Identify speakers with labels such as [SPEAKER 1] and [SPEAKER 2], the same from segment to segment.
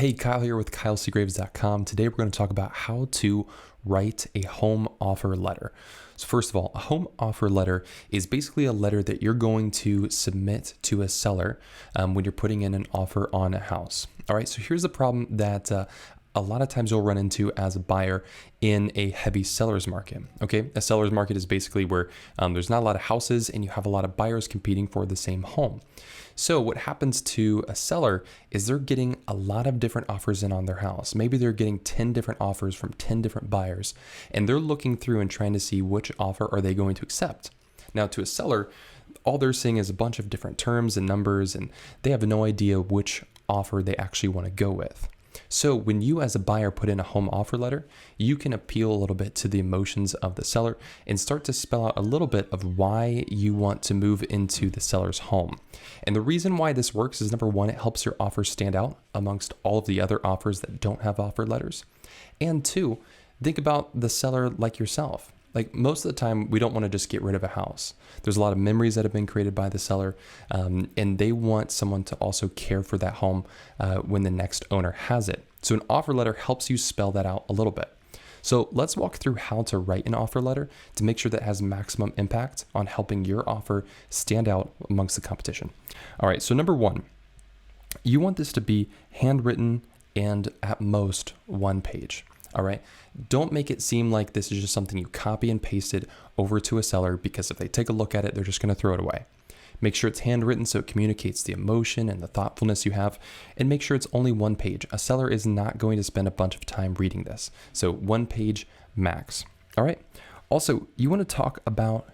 [SPEAKER 1] Hey, Kyle here with KyleCgraves.com. Today we're going to talk about how to write a home offer letter. So first of all, a home offer letter is basically a letter that you're going to submit to a seller when you're putting in an offer on a house. All right, so here's the problem that a lot of times you'll run into as a buyer in a heavy seller's market. Okay, a seller's market is basically where there's not a lot of houses and you have a lot of buyers competing for the same home. So what happens to a seller is they're getting a lot of different offers in on their house. Maybe they're getting 10 different offers from 10 different buyers, and they're looking through and trying to see which offer are they going to accept. Now to a seller, all they're seeing is a bunch of different terms and numbers, and they have no idea which offer they actually want to go with. So when you as a buyer put in a home offer letter, you can appeal a little bit to the emotions of the seller and start to spell out a little bit of why you want to move into the seller's home. And the reason why this works is, number one, it helps your offer stand out amongst all of the other offers that don't have offer letters. And two, think about the seller like yourself. Like most of the time, we don't want to just get rid of a house. There's a lot of memories that have been created by the seller, and they want someone to also care for that home when the next owner has it. So an offer letter helps you spell that out a little bit. So let's walk through how to write an offer letter to make sure that it has maximum impact on helping your offer stand out amongst the competition. All right, so number one, you want this to be handwritten and at most one page. All right. Don't make it seem like this is just something you copy and pasted over to a seller, because if they take a look at it, they're just going to throw it away. Make sure it's handwritten so it communicates the emotion and the thoughtfulness you have, and make sure it's only one page. A seller is not going to spend a bunch of time reading this. So one page max. All right. Also, you want to talk about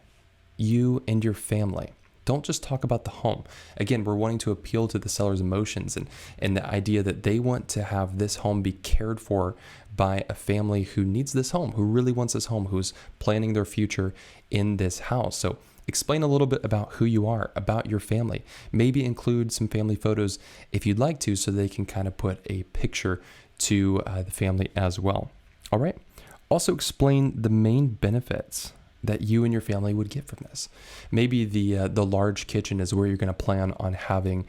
[SPEAKER 1] you and your family. Don't just talk about the home. Again, we're wanting to appeal to the seller's emotions and the idea that they want to have this home be cared for by a family who needs this home, who really wants this home, who's planning their future in this house. So explain a little bit about who you are, about your family. Maybe include some family photos if you'd like to, so they can kind of put a picture to the family as well. All right. Also explain the main benefits that you and your family would get from this. Maybe the large kitchen is where you're going to plan on having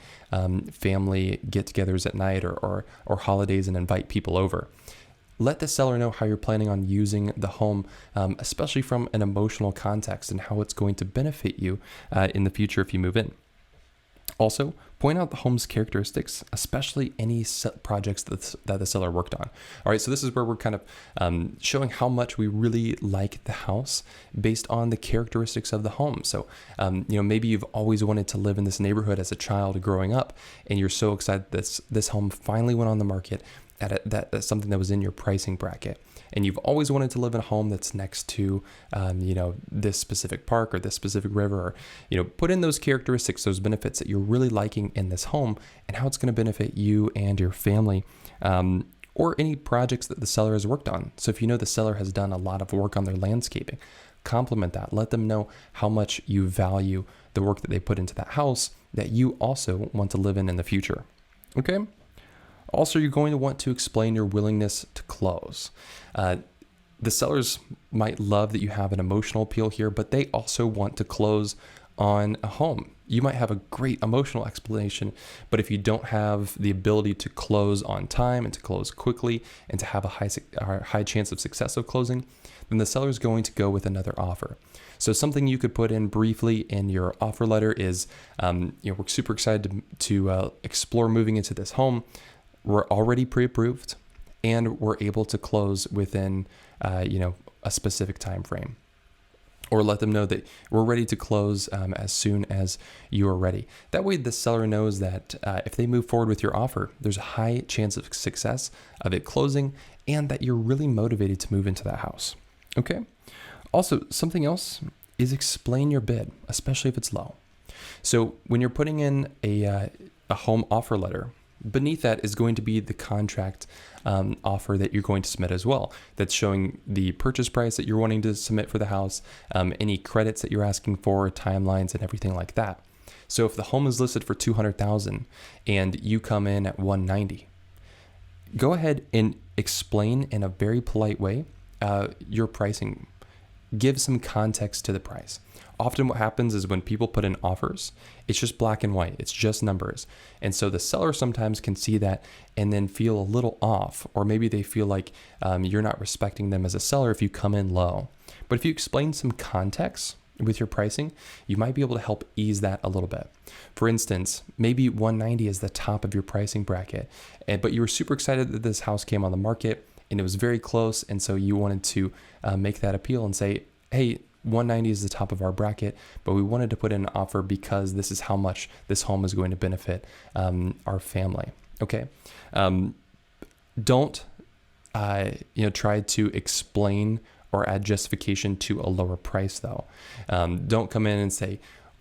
[SPEAKER 1] family get-togethers at night or holidays and invite people over. Let the seller know how you're planning on using the home, especially from an emotional context, and how it's going to benefit you in the future if you move in. Also, point out the home's characteristics, especially any projects that the seller worked on. All right, so this is where we're kind of showing how much we really like the house based on the characteristics of the home. So, maybe you've always wanted to live in this neighborhood as a child growing up, and you're so excited this home finally went on the market that's something that was in your pricing bracket. And you've always wanted to live in a home that's next to, this specific park or this specific river, or, put in those characteristics, those benefits that you're really liking in this home, and how it's going to benefit you and your family, or any projects that the seller has worked on. So if you know the seller has done a lot of work on their landscaping, compliment that. Let them know how much you value the work that they put into that house that you also want to live in the future. Okay? Also, you're going to want to explain your willingness to close. The sellers might love that you have an emotional appeal here, but they also want to close on a home. You might have a great emotional explanation, but if you don't have the ability to close on time and to close quickly and to have a high chance of success of closing, then the seller is going to go with another offer. So something you could put in briefly in your offer letter is, we're super excited to explore moving into this home. We're already pre-approved, and we're able to close within, a specific time frame. Or let them know that we're ready to close as soon as you are ready. That way, the seller knows that if they move forward with your offer, there's a high chance of success of it closing, and that you're really motivated to move into that house. Okay. Also, something else is explain your bid, especially if it's low. So when you're putting in a home offer letter, beneath that is going to be the contract offer that you're going to submit as well. That's showing the purchase price that you're wanting to submit for the house, any credits that you're asking for, timelines, and everything like that. So if the home is listed for $200,000 and you come in at $190,000, go ahead and explain in a very polite way your pricing. Give some context to the price. Often what happens is when people put in offers, it's just black and white. It's just numbers. And so the seller sometimes can see that and then feel a little off, or maybe they feel like you're not respecting them as a seller if you come in low. But if you explain some context with your pricing, you might be able to help ease that a little bit. For instance, maybe 190 is the top of your pricing bracket, but you were super excited that this house came on the market and it was very close. And so you wanted to make that appeal and say, hey, 190 is the top of our bracket, but we wanted to put in an offer because this is how much this home is going to benefit our family. Okay. Don't try to explain or add justification to a lower price though. Don't come in and say,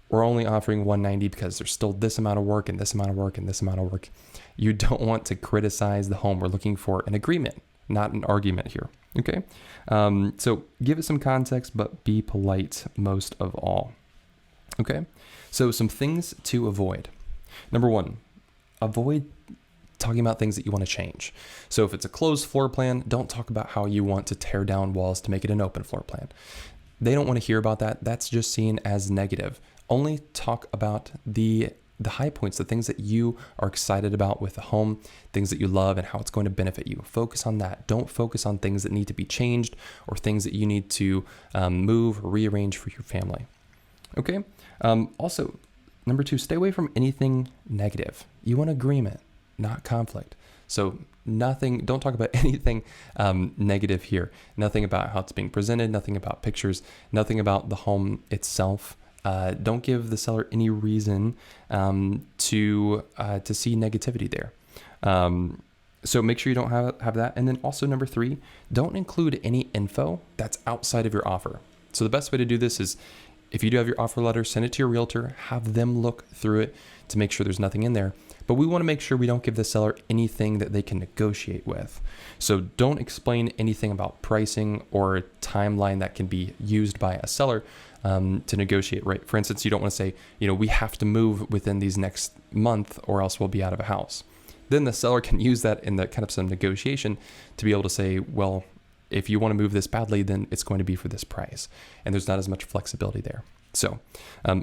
[SPEAKER 1] we're only offering 190 because there's still this amount of work and this amount of work and this amount of work. You don't want to criticize the home. We're looking for an agreement, not an argument here. Okay. So give it some context, but be polite most of all. Okay. So some things to avoid. Number one, avoid talking about things that you want to change. So if it's a closed floor plan, don't talk about how you want to tear down walls to make it an open floor plan. They don't want to hear about that. That's just seen as negative. Only talk about the high points, the things that you are excited about with the home, things that you love and how it's going to benefit you. Focus on that. Don't focus on things that need to be changed or things that you need to move or rearrange for your family. Okay. Also, number two, stay away from anything negative. You want agreement, not conflict. So don't talk about anything negative here. Nothing about how it's being presented, nothing about pictures, nothing about the home itself. Don't give the seller any reason to see negativity there. So make sure you don't have that. And then also number three, don't include any info that's outside of your offer. So the best way to do this is if you do have your offer letter, send it to your realtor, have them look through it to make sure there's nothing in there. But we want to make sure we don't give the seller anything that they can negotiate with. So don't explain anything about pricing or a timeline that can be used by a seller to negotiate, right? For instance, you don't want to say, we have to move within these next month or else we'll be out of a house. Then the seller can use that in the kind of some negotiation to be able to say, well, if you want to move this badly, then it's going to be for this price. And there's not as much flexibility there. So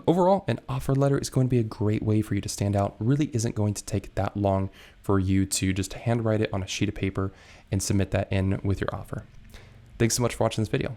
[SPEAKER 1] overall, an offer letter is going to be a great way for you to stand out. Really isn't going to take that long for you to just handwrite it on a sheet of paper and submit that in with your offer. Thanks so much for watching this video.